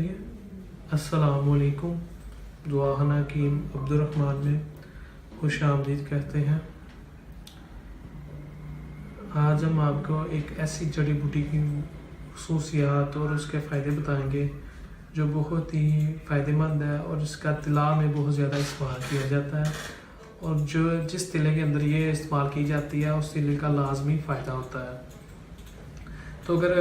چلیے السلام علیکم، دعا حکیم عبدالرحمن میں خوش آمدید کہتے ہیں۔ آج ہم آپ کو ایک ایسی جڑی بوٹی کی خصوصیات اور اس کے فائدے بتائیں گے جو بہت ہی فائدہ مند ہے اور اس کا طلا میں بہت زیادہ استعمال کیا جاتا ہے، اور جس تلے کے اندر یہ استعمال کی جاتی ہے اس تلے کا لازمی فائدہ ہوتا ہے۔ تو اگر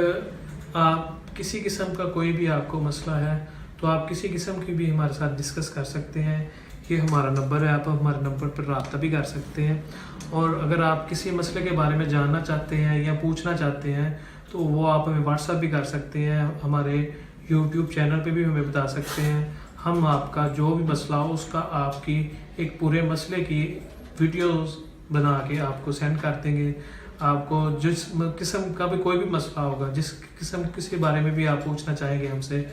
آپ کسی قسم کا کوئی بھی آپ کو مسئلہ ہے تو آپ کسی قسم کی بھی ہمارے ساتھ ڈسکس کر سکتے ہیں۔ یہ ہمارا نمبر ہے، آپ ہمارے نمبر پر رابطہ بھی کر سکتے ہیں، اور اگر آپ کسی مسئلے کے بارے میں جاننا چاہتے ہیں یا پوچھنا چاہتے ہیں تو وہ آپ ہمیں واٹس ایپ بھی کر سکتے ہیں، ہمارے یوٹیوب چینل پہ بھی ہمیں بتا سکتے ہیں۔ ہم آپ کا جو بھی مسئلہ ہو اس کا آپ کی ایک پورے مسئلے کی ویڈیوز بنا کے آپ کو سینڈ کر دیں گے۔ آپ کو جس قسم کا بھی کوئی بھی مسئلہ ہوگا، جس قسم کسی بارے میں بھی آپ پوچھنا چاہیں گے ہم سے،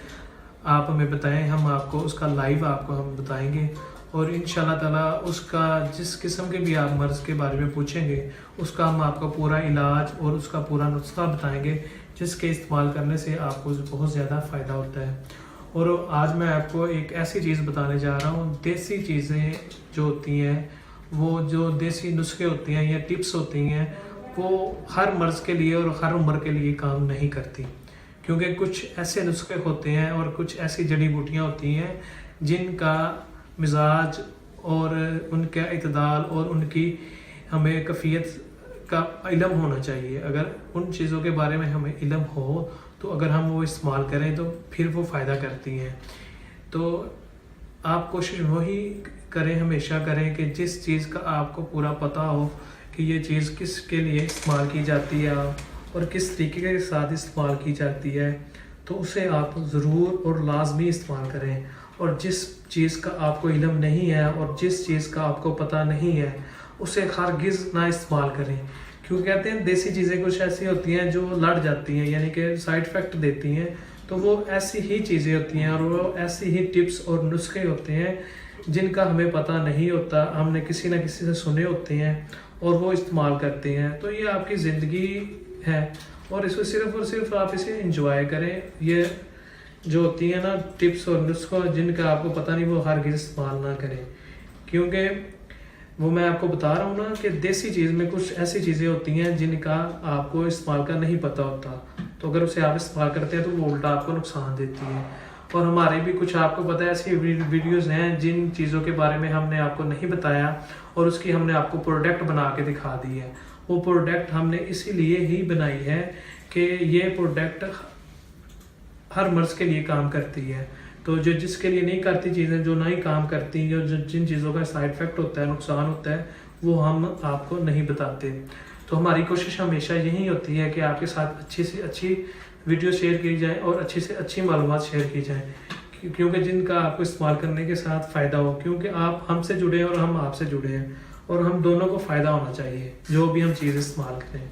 آپ ہمیں بتائیں، ہم آپ کو اس کا لائیو آپ کو ہم بتائیں گے، اور انشاءاللہ تعالیٰ اس کا جس قسم کے بھی آپ مرض کے بارے میں پوچھیں گے اس کا ہم آپ کو پورا علاج اور اس کا پورا نسخہ بتائیں گے، جس کے استعمال کرنے سے آپ کو بہت زیادہ فائدہ ہوتا ہے۔ اور آج میں آپ کو ایک ایسی چیز بتانے جا رہا ہوں، دیسی چیزیں جو ہوتی ہیں، وہ جو دیسی نسخے ہوتے ہیں یا ٹپس ہوتی ہیں، وہ ہر مرض کے لیے اور ہر عمر کے لیے کام نہیں کرتی، کیونکہ کچھ ایسے نسخے ہوتے ہیں اور کچھ ایسی جڑی بوٹیاں ہوتی ہیں جن کا مزاج اور ان کا اعتدال اور ان کی ہمیں کیفیت کا علم ہونا چاہیے۔ اگر ان چیزوں کے بارے میں ہمیں علم ہو تو اگر ہم وہ استعمال کریں تو پھر وہ فائدہ کرتی ہیں۔ تو آپ کوشش وہی کریں، ہمیشہ کریں کہ جس چیز کا آپ کو پورا پتہ ہو کہ یہ چیز کس کے لیے استعمال کی جاتی ہے اور کس طریقے کے ساتھ استعمال کی جاتی ہے، تو اسے آپ ضرور اور لازمی استعمال کریں۔ اور جس چیز کا آپ کو علم نہیں ہے اور جس چیز کا آپ کو پتہ نہیں ہے اسے ہرگز نہ استعمال کریں، کیوں کہتے ہیں دیسی چیزیں کچھ ایسی ہوتی ہیں جو لڑ جاتی ہیں، یعنی کہ سائیڈ افیکٹ دیتی ہیں، تو وہ ایسی ہی چیزیں ہوتی ہیں اور وہ ایسی ہی ٹپس اور نسخے ہوتے ہیں جن کا ہمیں پتہ نہیں ہوتا، ہم نے کسی نہ کسی سے سنے ہوتے ہیں اور وہ استعمال کرتے ہیں۔ تو یہ آپ کی زندگی ہے اور اس کو صرف اور صرف آپ اسے انجوائے کریں۔ یہ جو ہوتی ہیں نا ٹپس اور نسخہ جن کا آپ کو پتہ نہیں، وہ ہرگز استعمال نہ کریں، کیونکہ وہ میں آپ کو بتا رہا ہوں نا کہ دیسی چیز میں کچھ ایسی چیزیں ہوتی ہیں جن کا آپ کو استعمال کا نہیں پتہ ہوتا، تو اگر اسے آپ استعمال کرتے ہیں تو وہ الٹا آپ کو نقصان دیتی ہے۔ اور ہمارے بھی کچھ آپ کو پتہ ہے ایسی ویڈیوز ہیں جن چیزوں کے بارے میں ہم نے آپ کو نہیں بتایا اور اس کی ہم نے آپ کو پروڈکٹ بنا کے دکھا دی ہے۔ وہ پروڈکٹ ہم نے اسی لیے ہی بنائی ہے کہ یہ پروڈکٹ ہر مرض کے لیے کام کرتی ہے، تو جو جس کے لیے نہیں کرتی چیزیں، جو نہیں کام کرتی، جو جن چیزوں کا سائیڈ افیکٹ ہوتا ہے، نقصان ہوتا ہے، وہ ہم آپ کو نہیں بتاتے۔ تو ہماری کوشش ہمیشہ یہی ہوتی ہے کہ آپ کے ساتھ اچھی سے اچھی ویڈیو شیئر کی جائیں اور اچھی سے اچھی معلومات شیئر کی جائیں، کیونکہ جن کا آپ کو استعمال کرنے کے ساتھ فائدہ ہو، کیونکہ آپ ہم سے جڑے ہیں اور ہم آپ سے جڑے ہیں، اور ہم دونوں کو فائدہ ہونا چاہیے جو بھی ہم چیز استعمال کریں۔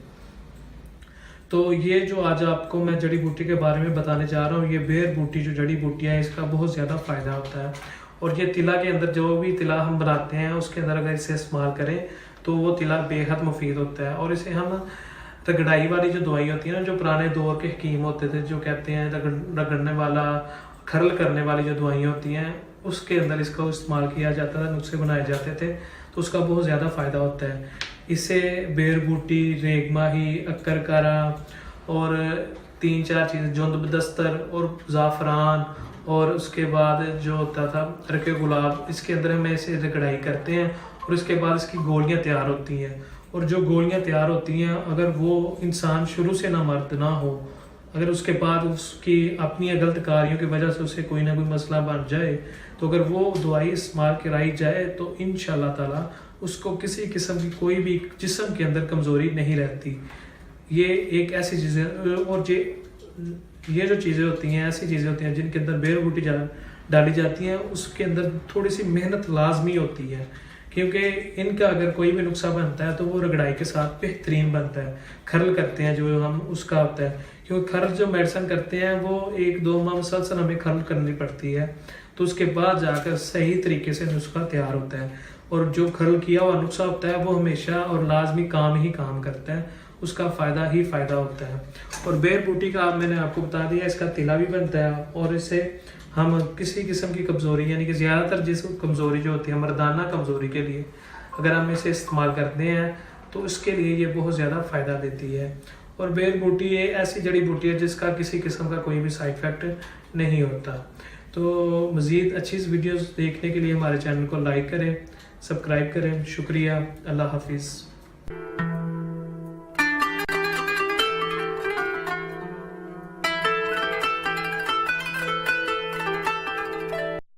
تو یہ جو آج آپ کو میں جڑی بوٹی کے بارے میں بتانے جا رہا ہوں، یہ بیر بوٹی جو جڑی بوٹی ہے، اس کا بہت زیادہ فائدہ ہوتا ہے، اور یہ تلا کے اندر جو بھی تلا ہم بناتے ہیں اس کے اندر اگر اسے استعمال کریں تو وہ تلا بے حد مفید ہوتا ہے۔ اور اسے ہم رگڑائی والی جو دوائی ہوتی ہے نا، جو پرانے دور کے حکیم ہوتے تھے، جو کہتے ہیں رگڑنے والا، کھرل کرنے والی جو دوائیاں ہوتی ہیں، اس کے اندر اس کو استعمال کیا جاتا تھا، نسخے بنائے جاتے تھے، تو اس کا بہت زیادہ فائدہ ہوتا ہے۔ اسے بیر بوٹی، ریگ ماہی، اکر کارا اور 3-4 چیزیں، جوند بدستر اور زعفران، اور اس کے بعد جو ہوتا تھا رک گلاب، اس کے اندر ہم اسے رگڑائی کرتے ہیں اور اس کے بعد اس کی گولیاں تیار ہوتی ہیں۔ اور جو گولیاں تیار ہوتی ہیں، اگر وہ انسان شروع سے نہ مرد نہ ہو، اگر اس کے بعد اس کی اپنی غلط کاریوں کی وجہ سے اسے کوئی نہ کوئی مسئلہ بن جائے، تو اگر وہ دوائی استعمال کرائی جائے تو انشاءاللہ تعالیٰ اس کو کسی قسم کی کوئی بھی جسم کے اندر کمزوری نہیں رہتی۔ یہ ایک ایسی چیز ہے، اور یہ جو چیزیں ہوتی ہیں ایسی چیزیں ہوتی ہیں جن کے اندر بیر بوٹی ڈالی جاتی ہیں، اس کے اندر تھوڑی سی محنت لازمی ہوتی ہے، کیونکہ ان کا اگر کوئی بھی نسخہ بنتا ہے تو وہ رگڑائی کے ساتھ بہترین بنتا ہے۔ کھرل کرتے ہیں جو ہم، اس کا ہوتا ہے، کیونکہ کھرل جو میڈیسن کرتے ہیں وہ 1-2 ماہ مسلسل ہمیں کھرل کرنی پڑتی ہے، تو اس کے بعد جا کر صحیح طریقے سے نسخہ تیار ہوتا ہے، اور جو کھرل کیا ہوا نسخہ ہوتا ہے وہ ہمیشہ اور لازمی کام ہی کام کرتا ہے، اس کا فائدہ ہی فائدہ ہوتا ہے. اور بیر بوٹی کا میں نے آپ کو بتا دیا اس کا تلا بھی بنتا ہے اور اس سے ہم کسی قسم کی کمزوری یعنی کہ زیادہ تر جسم کمزوری جو ہوتی ہے مردانہ کمزوری کے لیے اگر ہم اسے استعمال کرتے ہیں تو اس کے لیے یہ بہت زیادہ فائدہ دیتی ہے. اور بیر بوٹی یہ ایسی جڑی بوٹی ہے جس کا کسی قسم کا کوئی بھی سائیڈ افیکٹ نہیں ہوتا. تو مزید اچھی ویڈیوز دیکھنے کے لیے ہمارے چینل کو لائک کریں، سبسکرائب کریں. شکریہ. اللہ حافظ.